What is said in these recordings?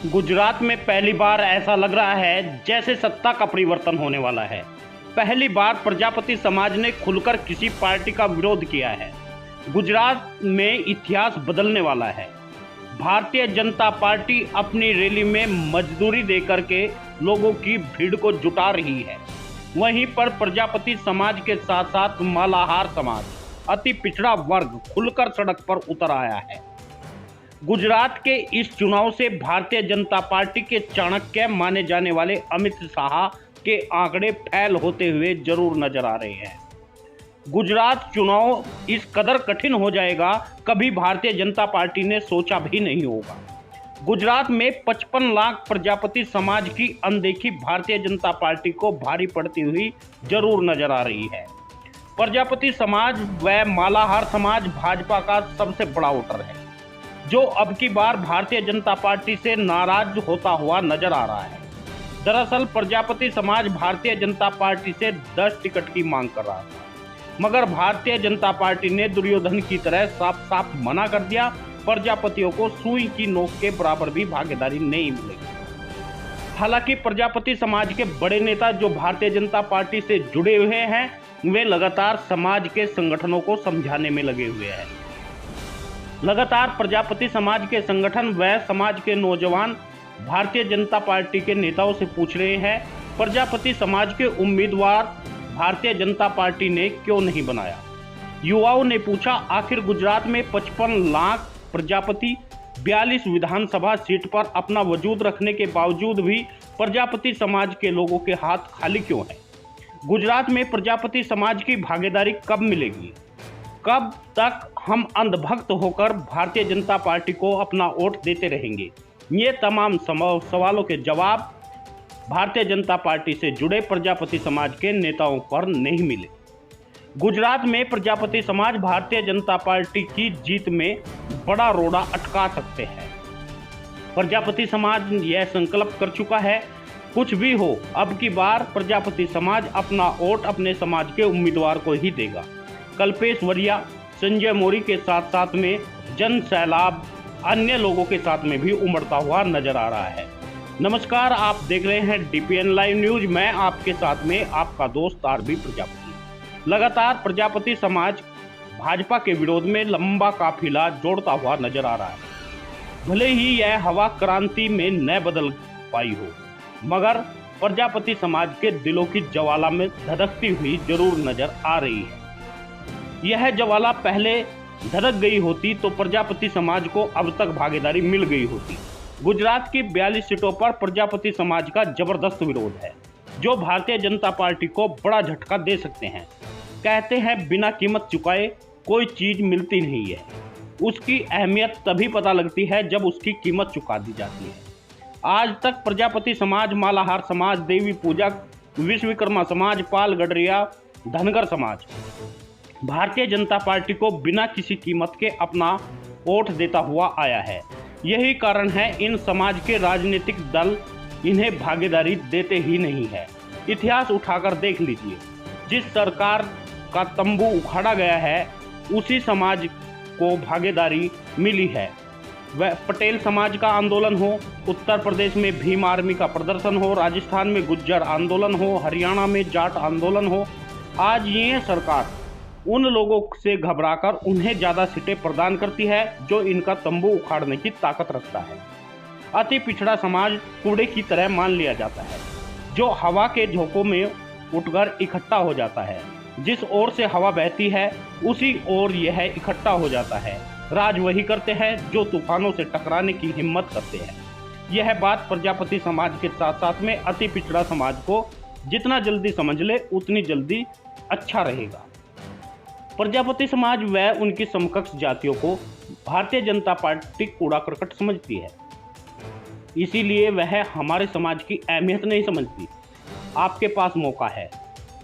गुजरात में पहली बार ऐसा लग रहा है जैसे सत्ता का परिवर्तन होने वाला है। पहली बार प्रजापति समाज ने खुलकर किसी पार्टी का विरोध किया है। गुजरात में इतिहास बदलने वाला है। भारतीय जनता पार्टी अपनी रैली में मजदूरी देकर के लोगों की भीड़ को जुटा रही है। वहीं पर प्रजापति समाज के साथ साथ मालाहार समाज, अति पिछड़ा वर्ग खुलकर सड़क पर उतर आया है। गुजरात के इस चुनाव से भारतीय जनता पार्टी के चाणक्य माने जाने वाले अमित शाह के आंकड़े फेल होते हुए जरूर नजर आ रहे हैं। गुजरात चुनाव इस कदर कठिन हो जाएगा, कभी भारतीय जनता पार्टी ने सोचा भी नहीं होगा। गुजरात में 55 लाख प्रजापति समाज की अनदेखी भारतीय जनता पार्टी को भारी पड़ती हुई जरूर नजर आ रही है। प्रजापति समाज व मालाहार समाज भाजपा का सबसे बड़ा वोटर है, जो अब की बार भारतीय जनता पार्टी से नाराज होता हुआ नजर आ रहा है। दरअसल प्रजापति समाज भारतीय जनता पार्टी से 10 टिकट की मांग कर रहा था, मगर भारतीय जनता पार्टी ने दुर्योधन की तरह साफ साफ मना कर दिया। प्रजापतियों को सुई की नोक के बराबर भी भागीदारी नहीं मिलेगी। हालांकि प्रजापति समाज के बड़े नेता जो भारतीय जनता पार्टी से जुड़े हुए हैं, वे लगातार समाज के संगठनों को समझाने में लगे हुए हैं। लगातार प्रजापति समाज के संगठन व समाज के नौजवान भारतीय जनता पार्टी के नेताओं से पूछ रहे हैं, प्रजापति समाज के उम्मीदवार भारतीय जनता पार्टी ने क्यों नहीं बनाया। युवाओं ने पूछा, आखिर गुजरात में 55 लाख प्रजापति 42 विधानसभा सीट पर अपना वजूद रखने के बावजूद भी प्रजापति समाज के लोगों के हाथ खाली क्यों हैं। गुजरात में प्रजापति समाज की भागीदारी कब मिलेगी। कब तक हम अंधभक्त होकर भारतीय जनता पार्टी को अपना वोट देते रहेंगे। ये तमाम सवालों के जवाब भारतीय जनता पार्टी से जुड़े प्रजापति समाज के नेताओं पर नहीं मिले। गुजरात में प्रजापति समाज भारतीय जनता पार्टी की जीत में बड़ा रोड़ा अटका सकते हैं। प्रजापति समाज यह संकल्प कर चुका है, कुछ भी हो अब की बार प्रजापति समाज अपना वोट अपने समाज के उम्मीदवार को ही देगा। कल्पेश वरिया, संजय मौर्य के साथ साथ में जन सैलाब अन्य लोगों के साथ में भी उमड़ता हुआ नजर आ रहा है। नमस्कार, आप देख रहे हैं DPN लाइव न्यूज। मैं आपके साथ में आपका दोस्त आरबी प्रजापति। लगातार प्रजापति समाज भाजपा के विरोध में लंबा काफिला जोड़ता हुआ नजर आ रहा है। भले ही यह हवा क्रांति में न बदल पाई हो, मगर प्रजापति समाज के दिलों की ज्वाला में धधकती हुई जरूर नजर आ रही है। यह ज्वाला पहले धड़क गई होती तो प्रजापति समाज को अब तक भागीदारी मिल गई होती। गुजरात की 42 सीटों पर प्रजापति समाज का जबरदस्त विरोध है, जो भारतीय जनता पार्टी को बड़ा झटका दे सकते हैं। कहते हैं, बिना कीमत चुकाए कोई चीज मिलती नहीं है। उसकी अहमियत तभी पता लगती है जब उसकी कीमत चुका दी जाती है। आज तक प्रजापति समाज, मालाहार समाज, देवी पूजक, विश्वकर्मा समाज, पाल गडरिया, धनगर समाज भारतीय जनता पार्टी को बिना किसी कीमत के अपना वोट देता हुआ आया है। यही कारण है इन समाज के राजनीतिक दल इन्हें भागीदारी देते ही नहीं है। इतिहास उठाकर देख लीजिए, जिस सरकार का तंबू उखाड़ा गया है उसी समाज को भागीदारी मिली है। वह पटेल समाज का आंदोलन हो, उत्तर प्रदेश में भीम आर्मी का प्रदर्शन हो, राजस्थान में गुज्जर आंदोलन हो, हरियाणा में जाट आंदोलन हो, आज ये सरकार उन लोगों से घबराकर उन्हें ज़्यादा सीटें प्रदान करती है जो इनका तंबू उखाड़ने की ताकत रखता है। अति पिछड़ा समाज कूड़े की तरह मान लिया जाता है, जो हवा के झोंकों में उठकर इकट्ठा हो जाता है। जिस ओर से हवा बहती है उसी ओर यह इकट्ठा हो जाता है। राज वही करते हैं जो तूफानों से टकराने की हिम्मत करते हैं। यह बात प्रजापति समाज के साथ साथ में अति पिछड़ा समाज को जितना जल्दी समझ ले उतनी जल्दी अच्छा रहेगा। प्रजापति समाज व उनकी समकक्ष जातियों को भारतीय जनता पार्टी कूड़ा करकट समझती है, इसीलिए वह हमारे समाज की अहमियत नहीं समझती। आपके पास मौका है,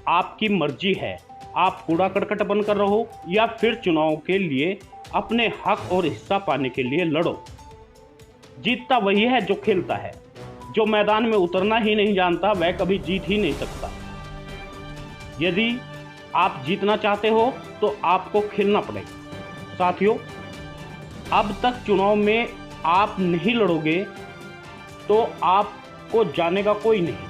आपकी मर्जी है, आप कूड़ा करकट बनकर रहो या फिर चुनाव के लिए अपने हक और हिस्सा पाने के लिए लड़ो। जीतता वही है जो खेलता है। जो मैदान में उतरना ही नहीं जानता वह कभी जीत ही नहीं सकता। यदि आप जीतना चाहते हो तो आपको खेलना पड़ेगा। साथियों, अब तक चुनाव में आप नहीं लड़ोगे तो आपको जानेगा कोई नहीं,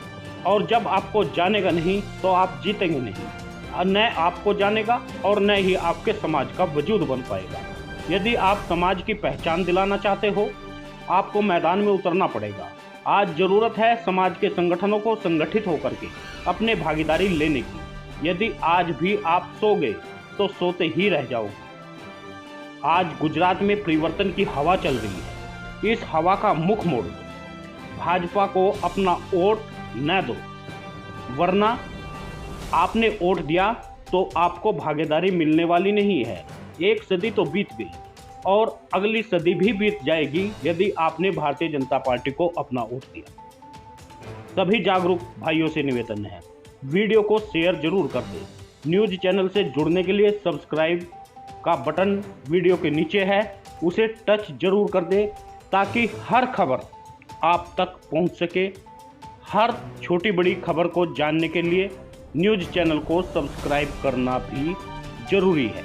और जब आपको जानेगा नहीं तो आप जीतेंगे नहीं। न आपको जानेगा और न ही आपके समाज का वजूद बन पाएगा। यदि आप समाज की पहचान दिलाना चाहते हो, आपको मैदान में उतरना पड़ेगा। आज ज़रूरत है समाज के संगठनों को संगठित होकर के अपने भागीदारी लेने की। यदि आज भी आप सो गए तो सोते ही रह जाओगे। आज गुजरात में परिवर्तन की हवा चल रही है। इस हवा का मुख मोड़ दो, भाजपा को अपना वोट न दो, वरना आपने वोट दिया तो आपको भागीदारी मिलने वाली नहीं है। एक सदी तो बीत गई और अगली सदी भी बीत जाएगी यदि आपने भारतीय जनता पार्टी को अपना वोट दिया। सभी जागरूक भाइयों से निवेदन है, वीडियो को शेयर जरूर कर दें। न्यूज़ चैनल से जुड़ने के लिए सब्सक्राइब का बटन वीडियो के नीचे है, उसे टच जरूर कर दें ताकि हर खबर आप तक पहुंच सके। हर छोटी बड़ी खबर को जानने के लिए न्यूज़ चैनल को सब्सक्राइब करना भी जरूरी है।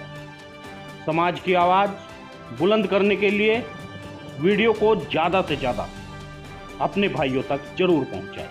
समाज की आवाज़ बुलंद करने के लिए वीडियो को ज़्यादा से ज़्यादा अपने भाइयों तक जरूर पहुंचाएं।